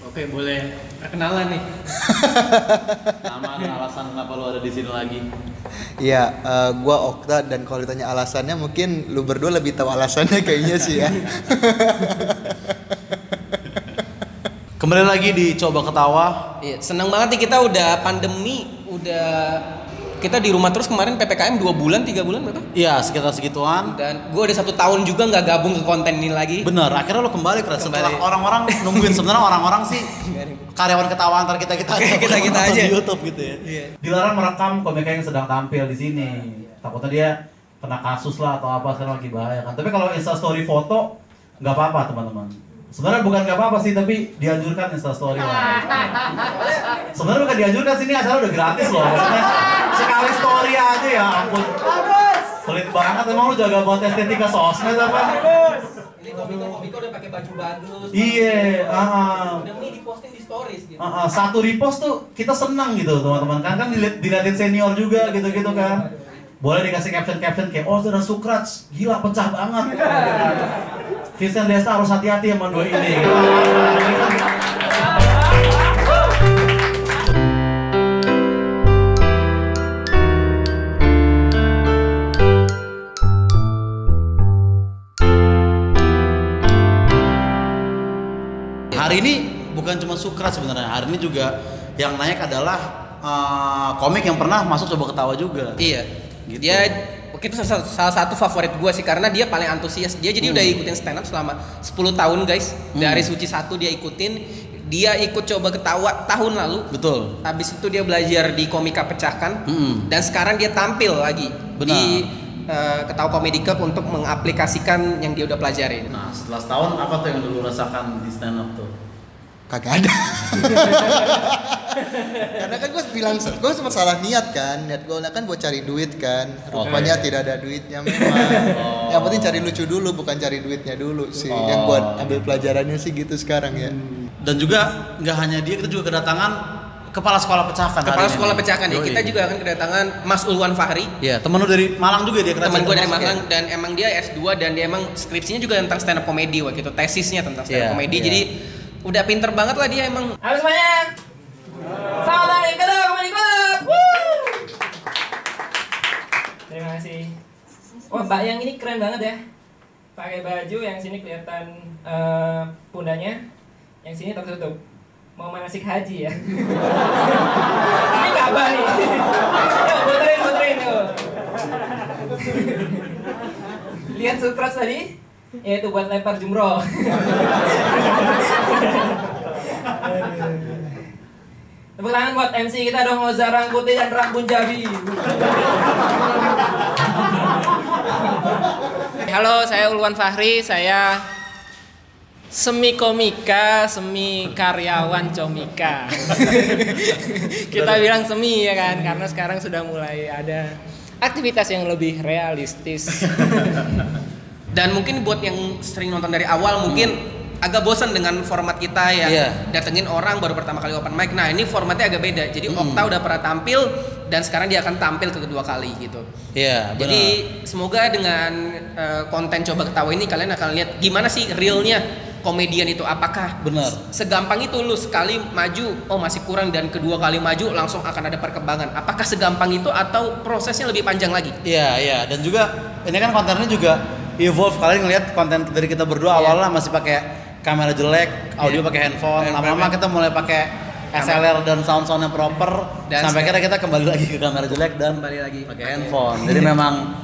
Oke, boleh perkenalan nih. Nama dan alasan kenapa lu ada di sini lagi? Iya, gua Okta, dan kalau ditanya alasannya mungkin lu berdua lebih tahu alasannya kayaknya sih ya. Kembali lagi di Coba Ketawa. Iya, seneng banget nih kita udah pandemi, kita di rumah terus kemarin PPKM 2 bulan, 3 bulan berapa? Iya, sekitar segituan. Dan gue udah 1 tahun juga nggak gabung ke konten ini lagi. Bener, akhirnya lo kembali Kres. Setelah orang-orang nungguin, sebenarnya orang-orang sih karyawan ketawa antar kita aja. Kita aja di YouTube gitu ya. Iya. Dilarang merekam komika yang sedang tampil di sini. Takutnya dia kena kasus lah atau apa, sekarang lagi bahaya kan. Tapi kalau Insta story foto nggak apa-apa teman-teman. Sebenarnya bukan nggak apa-apa sih, tapi dianjurkan Instastory lah. Sebenarnya bukan dianjurkan, sini acara udah gratis loh. Maksudnya sekali story aja ya ampun. Pelit banget, emang lu jaga buat estetika sosmed apa? Ini komika udah pakai baju bagus. Iya, Udah nih diposting di stories gitu. satu repost tuh kita senang gitu teman-teman. Kan diliatin senior juga gitu-gitu kan. Boleh dikasih caption kayak, oh sudah Sukrats, gila pecah banget. Vincent Desta harus hati-hati sama dua ini. Hari ini bukan cuma Sukrats sebenarnya. Hari ini juga yang naik adalah komik yang pernah masuk Coba Ketawa juga. Iya. Gitu. Dia itu salah satu favorit gue sih karena dia paling antusias. Dia jadi udah ikutin stand up selama 10 tahun guys. Dari Suci 1 dia ikutin. Dia ikut Coba Ketawa tahun lalu. Betul. Habis itu dia belajar di Komika Pecahkan. Dan sekarang dia tampil lagi. Benar. Di Ketawa Comedy Club untuk mengaplikasikan yang dia udah pelajarin. Nah, setelah setahun apa tuh yang dulu rasakan di stand up tuh? Kagak ada. Karena kan gue sempat salah niat kan. Niat gue kan buat cari duit kan. Rupanya tidak ada duitnya memang. Yang penting cari lucu dulu, bukan cari duitnya dulu sih. Yang buat ambil pelajarannya sih gitu sekarang ya. Dan juga nggak hanya dia, kita juga kedatangan Kepala Sekolah Pecahkan. Kepala Sekolah Pecahkan ya. Kita juga akan kedatangan Mas Ulwan Fahri. Iya, temen lu dari Malang juga dia. Temen gue dari Malang dan emang dia S2 dan dia emang skripsinya juga tentang stand up comedy waktu itu. Tesisnya tentang stand up comedy. Jadi udah pinter banget lah dia emang. Halo semuanya. Selamat datang di Ketawa Comedy Club. Terima kasih. Wah, Mbak yang ini keren banget ya. Pakai baju yang sini kelihatan pundanya, yang sini tertutup. Mau manasik haji ya. Ini Ka'bah nih. Yuk, muterin yuk. Lihat Sukrats tadi? Ya itu buat lempar jumroh. Tepuk tangan buat MC kita dong, Oza Rangkuti dan Rambun Jabi. Halo, saya Ulwan Fahri, saya semi komika, semi karyawan comika. Kita bilang semi ya kan, karena sekarang sudah mulai ada aktivitas yang lebih realistis. Dan mungkin buat yang sering nonton dari awal mungkin agak bosan dengan format kita ya. Datengin orang baru pertama kali open mic. Nah, ini formatnya agak beda. Jadi Okta udah pernah tampil dan sekarang dia akan tampil kedua kali gitu. Iya, benar. Jadi semoga dengan konten Coba Ketawa ini kalian akan lihat gimana sih realnya komedian itu. Apakah segampang itu lu sekali maju oh masih kurang dan kedua kali maju langsung akan ada perkembangan? Apakah segampang itu atau prosesnya lebih panjang lagi? Iya. Dan juga ini kan kontennya juga evolve. Kalian ngelihat konten dari kita berdua awalnya masih pakai kamera jelek, audio pakai handphone. Lama-lama kita mulai pakai SLR dan sound yang proper. Dan sampai akhirnya kita kembali lagi ke kamera jelek dan kembali lagi pakai handphone. Jadi memang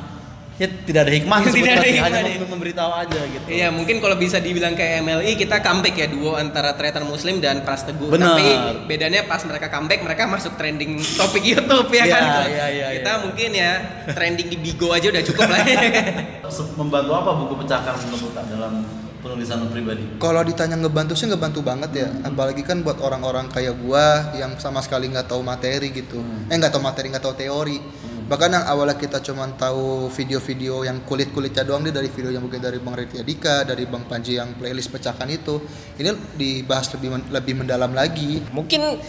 ya tidak ada hikmah sebetulnya, hanya memberitahu aja gitu. Iya, mungkin kalau bisa dibilang kayak MLI kita comeback ya, duo antara Tretan Muslim dan Pras Teguh. Bener. Tapi bedanya pas mereka comeback mereka masuk trending topik YouTube ya kan. Kita mungkin ya trending di Bigo aja udah cukup lah. Membantu apa buku Pecahkan menurut dalam penulisan pribadi? Kalau ditanya ngebantu sih ngebantu banget ya. Apalagi kan buat orang-orang kayak gua yang sama sekali nggak tahu materi gitu. Nggak tahu materi, nggak tahu teori. Bahkan yang awalnya kita cuma tahu video-video yang kulit-kulitnya doang, dia dari video yang mungkin dari Bang Reti Adika, dari Bang Panji yang playlist Pecahkan itu. Ini dibahas lebih mendalam lagi. Mungkin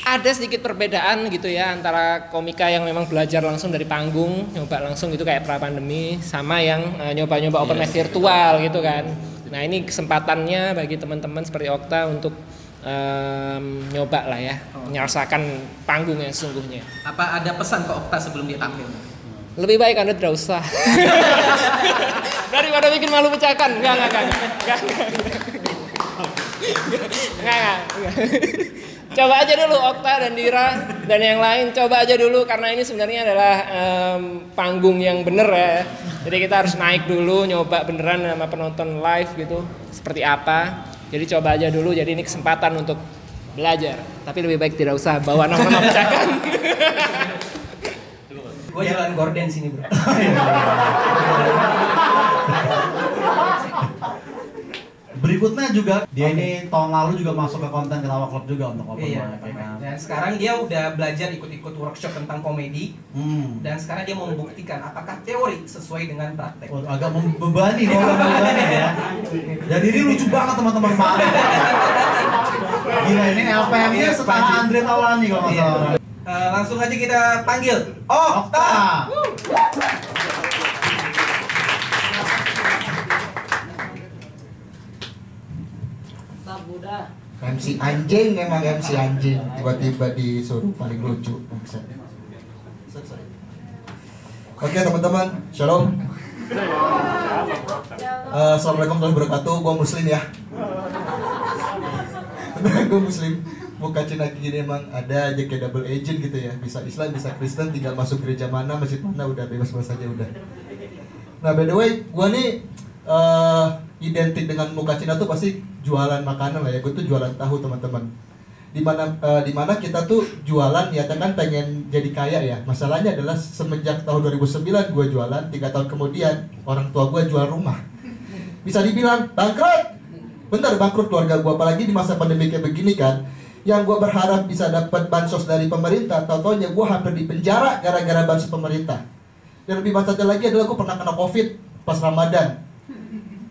ada sedikit perbedaan gitu ya antara komika yang memang belajar langsung dari panggung, nyoba langsung gitu kayak pra pandemi, sama yang nyoba-nyoba open mic virtual gitu kan. Nah, ini kesempatannya bagi teman-teman seperti Okta untuk nyoba lah ya, menyelesaikan panggung yang sesungguhnya. Apa ada pesan ke Okta sebelum dia tampil? Lebih baik Anda tidak usah. Daripada bikin malu pecahkan. Enggak. Coba aja dulu Okta dan Dira dan yang lain, coba aja dulu karena ini sebenarnya adalah panggung yang bener ya. Jadi kita harus naik dulu, nyoba beneran sama penonton live gitu seperti apa. Jadi coba aja dulu, jadi ini kesempatan untuk belajar. Tapi lebih baik tidak usah bawa nama-nama pecahkan. Gue jalan gorden sini bro. Berikutnya juga dia ini tahun lalu juga masuk ke konten Ketawa Club juga untuk open Iya. mic. Dan sekarang dia udah belajar ikut-ikut workshop tentang komedi. Dan sekarang dia mau membuktikan apakah teori sesuai dengan praktek. Oh, agak membebani kalau membebani ya. Dan ini lucu banget teman-teman Pak. Gila ini LPM-nya setengah Andre Taulani kalau nggak salah. Langsung aja kita panggil Okta. MC anjing, emang MC anjing, tiba-tiba disuruh paling lucu. Oke teman-teman, shalom. Assalamualaikum warahmatullahi wabarakatuh. Gua muslim ya. Gue muslim. Muka Cina gini emang ada aja kayak double agent gitu ya. Bisa Islam, bisa Kristen, tinggal masuk gereja mana, masjid mana, udah bebas-bebas aja udah. Nah by the way, gua nih identik dengan muka Cina tuh pasti jualan makanan lah ya. Gue tuh jualan tahu teman-teman. Dimana kita tuh jualan ya kan pengen jadi kaya ya. Masalahnya adalah semenjak tahun 2009 gue jualan, 3 tahun kemudian orang tua gue jual rumah. Bisa dibilang bangkrut. Bener bangkrut keluarga gue, apalagi di masa pandemi kayak begini kan. Yang gue berharap bisa dapat bansos dari pemerintah, tau-taunya gue hampir di penjara gara-gara bansos pemerintah. Dan lebih masalahnya lagi adalah gue pernah kena COVID pas Ramadan.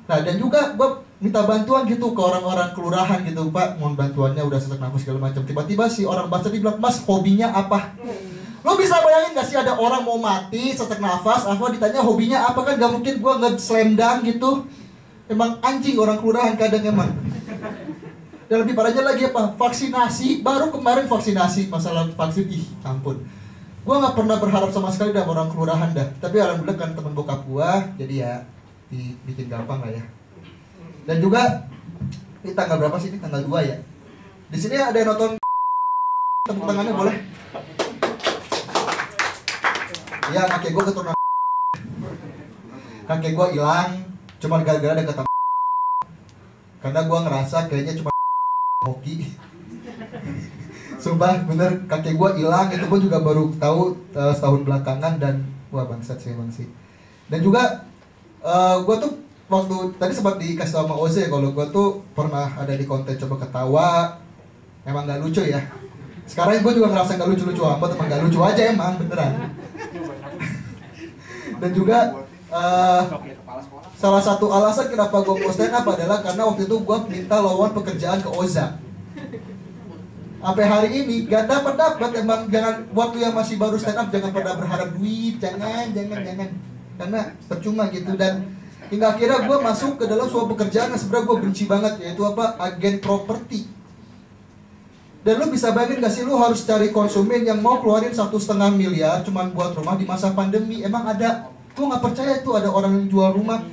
Nah dan juga gue minta bantuan gitu ke orang-orang kelurahan gitu, Pak mohon bantuannya udah sesak nafas segala macam. Tiba-tiba si orang bahasa dibilang, Mas hobinya apa? Lo bisa bayangin gak sih ada orang mau mati sesak nafas, apa ditanya hobinya apa, kan gak mungkin gue nge-slam dunk gitu. Emang anjing orang kelurahan kadang emang. Dan lebih parahnya lagi apa? Vaksinasi, baru kemarin vaksinasi, masalah vaksin, ih ampun. Gue gak pernah berharap sama sekali dah orang kelurahan dah. Tapi alhamdulillah kan teman bokap gue, jadi ya dibikin gampang lah ya. Dan juga ini tanggal berapa sih? Ini tanggal 2 ya. Di sini ada yang nonton, tepuk tangannya boleh? Ya kakek gue keturunan. Kakek gue hilang cuma gara-gara ada kata. Karena gue ngerasa kayaknya cuma hoki. Sumpah bener, kakek gue hilang, itu pun juga baru tahu setahun belakangan. Dan wah bangsat sih emang sih. Dan juga gue tuh waktu tadi sempat dikasih tau sama Oze kalau gue tuh pernah ada di konten Coba Ketawa. Emang gak lucu ya. Sekarang gue juga ngerasa gak lucu-lucu amat, emang gak lucu aja emang beneran. Dan juga salah satu alasan kenapa gue mau stand up adalah karena waktu itu gue minta lowongan pekerjaan ke Oza. Sampai hari ini gak dapat. Emang jangan, waktu yang masih baru stand up jangan pernah berharap duit, jangan. Karena percuma gitu. Dan hingga akhirnya gue masuk ke dalam sebuah pekerjaan yang sebenarnya gue benci banget, yaitu apa? Agen properti. Dan lu bisa bayangin gak sih, lu harus cari konsumen yang mau keluarin 1,5 miliar cuman buat rumah di masa pandemi. Emang ada? Gue gak percaya itu ada orang yang jual rumah.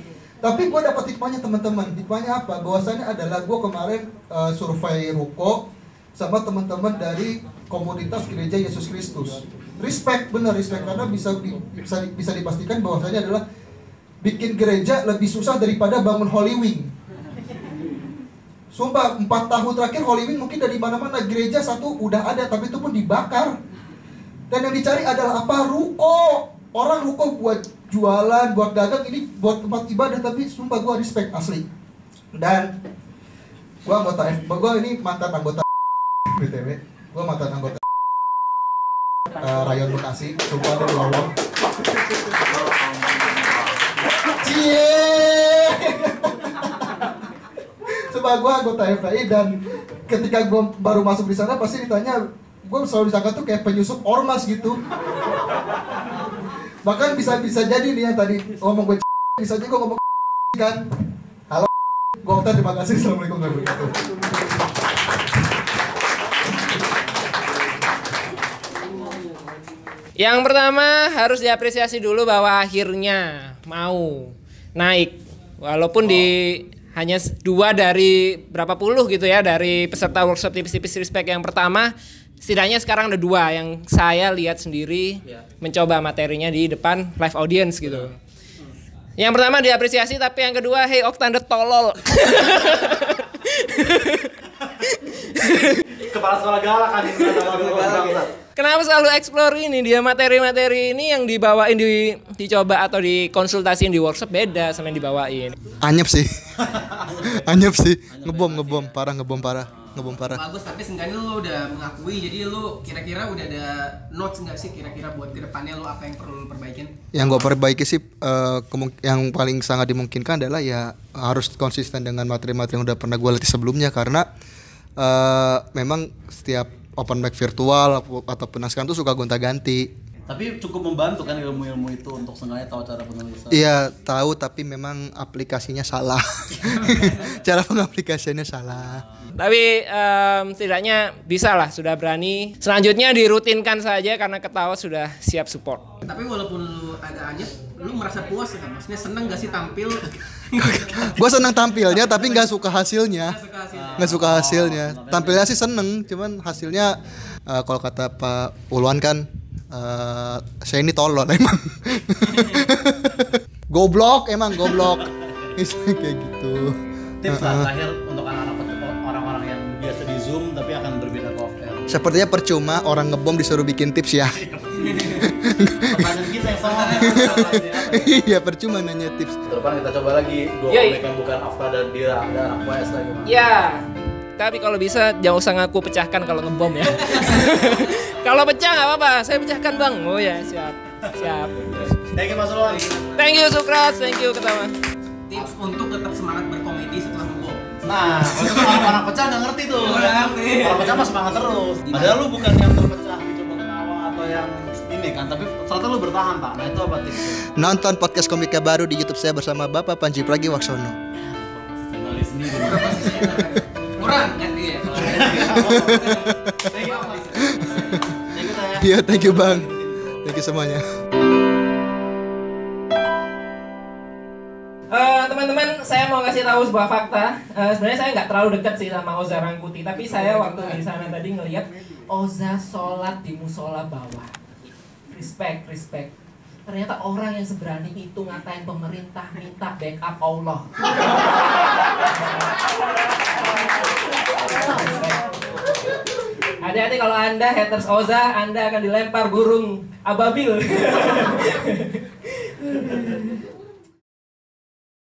Tapi gue dapat hikmahnya teman-teman. Hikmahnya apa? Bahwasannya adalah gue kemarin survei ruko sama teman-teman dari komunitas Gereja Yesus Kristus. Respect, bener respect, karena bisa dipastikan bahwasannya adalah bikin gereja lebih susah daripada bangun Holy Wing. Sumpah 4 tahun terakhir Holy Wing mungkin dari mana-mana, gereja satu udah ada tapi itu pun dibakar. Dan yang dicari adalah apa? Ruko. Orang ruko buat jualan, buat dagang, ini buat tempat ibadah. Tapi sumpah gue respect asli. Dan gue anggota gue ini mantan anggota BTW. Gue mantan anggota Rayon Bekasi. Sumpah dari Lowong. Sumpah gue anggota FPI. Dan ketika gue baru masuk di sana pasti ditanya, gue selalu disangka tuh kayak penyusup ormas gitu. Bahkan bisa jadi nih yang tadi ngomong gue bisa aja gue ngomong kan. Halo, gue Okta, terima kasih. Assalamualaikum warahmatullahi wabarakatuh. Yang pertama harus diapresiasi dulu bahwa akhirnya mau naik. Walaupun di hanya 2 dari berapa puluh gitu ya, dari peserta workshop tipis-tipis respect yang pertama, setidaknya sekarang ada 2 yang saya lihat sendiri mencoba materinya di depan live audience gitu. Yang pertama diapresiasi, tapi yang kedua, hey Oktander tolol. Kepala sekolah galak kan ini. Kenapa selalu explore ini? Dia materi-materi ini yang dibawain dicoba atau dikonsultasiin di workshop beda sama yang dibawain. Anyep sih. Anyep sih. Ngebom parah. Bagus, tapi seenggaknya lu udah mengakui, jadi lu kira-kira udah ada notes nggak sih kira-kira buat kedepannya lu apa yang perlu lu perbaikin? Yang gue perbaiki sih yang paling sangat dimungkinkan adalah ya harus konsisten dengan materi-materi yang udah pernah gue latih sebelumnya, karena memang setiap open mic virtual ataupun naskah itu suka gonta-ganti. Tapi cukup membantu kan ilmu-ilmu itu untuk sengaja tahu cara penulisan. Iya tahu, tapi memang aplikasinya salah. Cara pengaplikasiannya salah. Tapi setidaknya bisa lah, sudah berani. Selanjutnya dirutinkan saja karena ketawa sudah siap support. Tapi walaupun lu agak anyep, lu merasa puas kan? Maksudnya seneng gak sih tampil? Gue seneng tampilnya tapi nggak suka hasilnya. Nggak suka hasilnya. Tampilnya sih seneng, cuman hasilnya kalau kata Pak Puluhan kan, saya ini tolol emang. Goblok. Kayak gitu. Tips lah terakhir untuk anak-anak orang-orang yang biasa di Zoom tapi akan berbeda ke off air. Sepertinya percuma orang ngebom disuruh bikin tips ya. Pertanyaan kita yang sama. Iya percuma nanya tips. Terdepan kita coba lagi 2 komik yang bukan Afta dan Dira, ada anak PS lagi. Ya, tapi kalau bisa jangan usah ngaku pecahkan kalau ngebom ya. Kalau pecah nggak apa-apa, saya pecahkan bang. Oh ya siap. Thank you Mas Ulwan. Thank you Sukras, thank you Ketama. Tips untuk tetap semangat berkomedi setelah ngebom. Nah, kalau orang pecah nggak ngerti tuh. Orang pecah mah semangat terus. Padahal lu bukan yang terpecah, coba ketawa atau yang ini kan, tapi ternyata lu bertahan Pak. Nah itu apa tipsnya? Nonton podcast komika baru di YouTube saya bersama Bapak Panji Pragiwaksono. Jurnalis sendiri. Kurang kan dia? Thank you Mas. Thank you saya. Iya, thank you Bang. Thank you semuanya. Teman-teman, saya mau kasih tahu sebuah fakta. Sebenarnya saya nggak terlalu dekat sih sama Oza Rangkuti, tapi saya waktu di sana tadi ngelihat Oza sholat di musola bawah. Respect. Ternyata orang yang seberani itu ngatain pemerintah minta backup Allah. Hati-hati kalau Anda haters Oza, Anda akan dilempar burung ababil.